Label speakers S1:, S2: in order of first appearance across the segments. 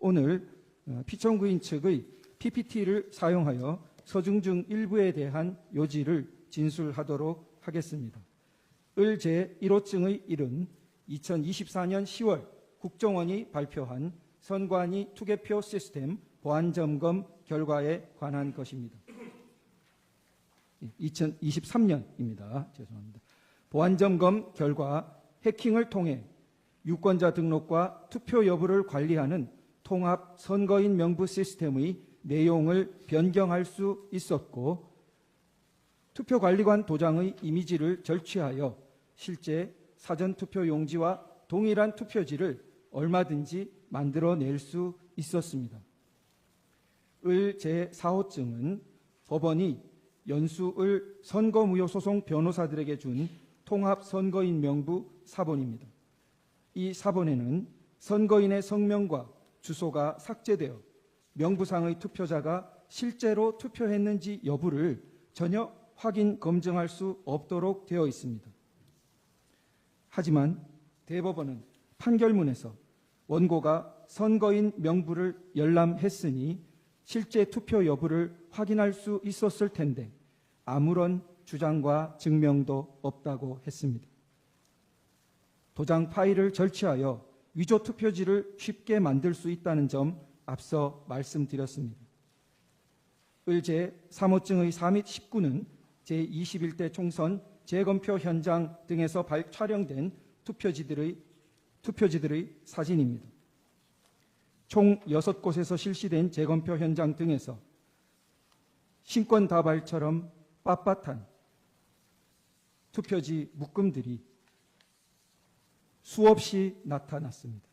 S1: 오늘 피청구인 측의 PPT를 사용하여 서중 중 일부에 대한 요지를 진술하도록 하겠습니다. 을 제1호증의 1은 2024년 10월 국정원이 발표한 선관위 투개표 시스템 보안점검 결과에 관한 것입니다. 2023년입니다. 죄송합니다. 보안점검 결과 해킹을 통해 유권자 등록과 투표 여부를 관리하는 통합 선거인 명부 시스템의 내용을 변경할 수 있었고, 투표관리관 도장의 이미지를 절취하여 실제 사전투표 용지와 동일한 투표지를 얼마든지 만들어낼 수 있었습니다. 을 제4호증은 법원이 연수을 선거무효소송 변호사들에게 준 통합선거인 명부 사본입니다. 이 사본에는 선거인의 성명과 주소가 삭제되어 명부상의 투표자가 실제로 투표했는지 여부를 전혀 확인, 검증할 수 없도록 되어 있습니다. 하지만 대법원은 판결문에서 원고가 선거인 명부를 열람했으니 실제 투표 여부를 확인할 수 있었을 텐데 아무런 주장과 증명도 없다고 했습니다. 도장 파일을 절취하여 위조 투표지를 쉽게 만들 수 있다는 점 앞서 말씀드렸습니다. 을 제3호증의 4 및 19는 제21대 총선 재검표 현장 등에서 촬영된 투표지들의 사진입니다. 총 6곳에서 실시된 재검표 현장 등에서 신권다발처럼 빳빳한 투표지 묶음들이 수없이 나타났습니다.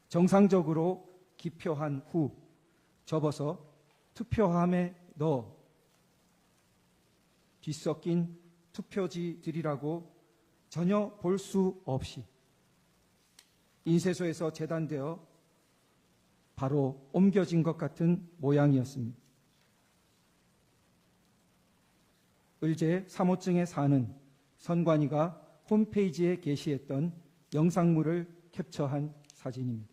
S1: 정상적으로 기표한 후 접어서 투표함에 넣어 뒤섞인 투표지들이라고 전혀 볼 수 없이 인쇄소에서 재단되어 바로 옮겨진 것 같은 모양이었습니다. 을제 3호증의 4는 선관위가 홈페이지에 게시했던 영상물을 캡처한 사진입니다.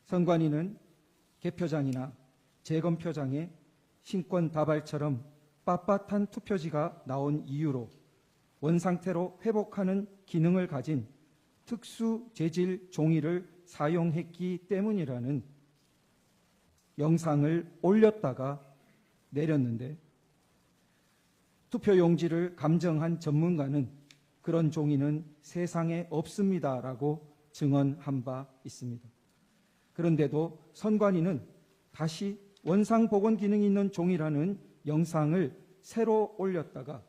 S1: 선관위는 개표장이나 재검표장에 신권다발처럼 빳빳한 투표지가 나온 이유로 원상태로 회복하는 기능을 가진 특수 재질 종이를 사용했기 때문이라는 영상을 올렸다가 내렸는데, 투표용지를 감정한 전문가는 그런 종이는 세상에 없습니다라고 증언한 바 있습니다. 그런데도 선관위는 다시 원상복원 기능이 있는 종이라는 영상을 새로 올렸다가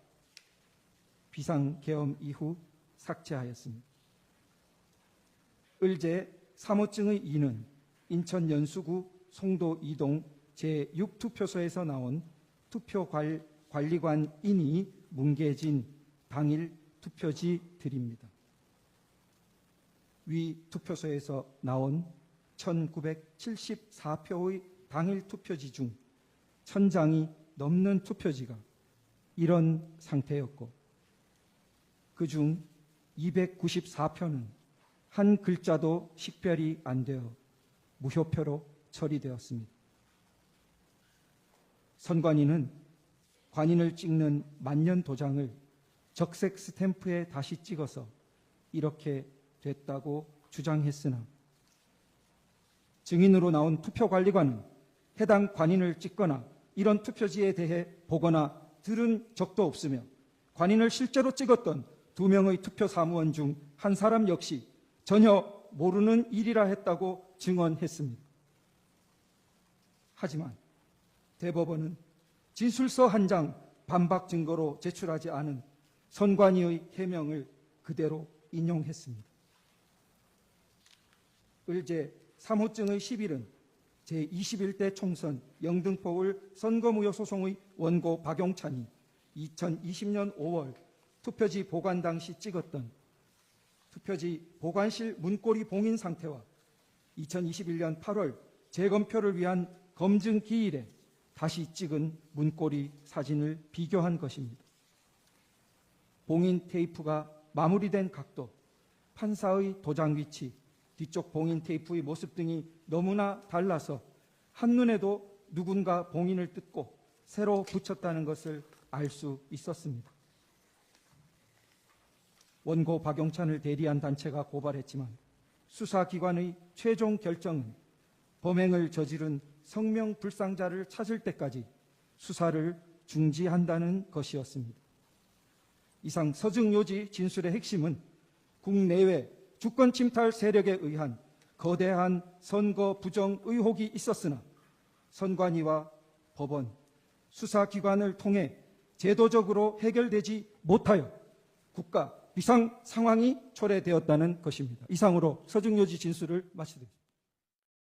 S1: 비상계엄 이후 삭제하였습니다. 을제 3호증의 2는 인천 연수구 송도 2동 제6투표소에서 나온 투표관리관인이 뭉개진 당일 투표지들입니다. 위 투표소에서 나온 1974표의 당일 투표지 중 1000장이 넘는 투표지가 이런 상태였고, 그중 294표는 한 글자도 식별이 안 되어 무효표로 처리되었습니다. 선관위는 관인을 찍는 만년 도장을 적색 스탬프에 다시 찍어서 이렇게 됐다고 주장했으나, 증인으로 나온 투표관리관은 해당 관인을 찍거나 이런 투표지에 대해 보거나 들은 적도 없으며, 관인을 실제로 찍었던 2명의 투표사무원 중 한 사람 역시 전혀 모르는 일이라 했다고 증언했습니다. 하지만 대법원은 진술서 한 장 반박 증거로 제출하지 않은 선관위의 해명을 그대로 인용했습니다. 을제 3호증의 11은 제21대 총선 영등포을 선거무효소송의 원고 박용찬이 2020년 5월 투표지 보관 당시 찍었던 투표지 보관실 문고리 봉인 상태와 2021년 8월 재검표를 위한 검증 기일에 다시 찍은 문고리 사진을 비교한 것입니다. 봉인 테이프가 마무리된 각도, 판사의 도장 위치, 뒤쪽 봉인 테이프의 모습 등이 너무나 달라서 한눈에도 누군가 봉인을 뜯고 새로 붙였다는 것을 알 수 있었습니다. 원고 박용찬을 대리한 단체가 고발했지만 수사기관의 최종 결정은 범행을 저지른 성명불상자를 찾을 때까지 수사를 중지한다는 것이었습니다. 이상 서증요지 진술의 핵심은 국내외 주권 침탈 세력에 의한 거대한 선거 부정 의혹이 있었으나 선관위와 법원, 수사기관을 통해 제도적으로 해결되지 못하여 국가 비상 상황이 초래되었다는 것입니다. 이상으로 서증요지 진술을 마치겠습니다.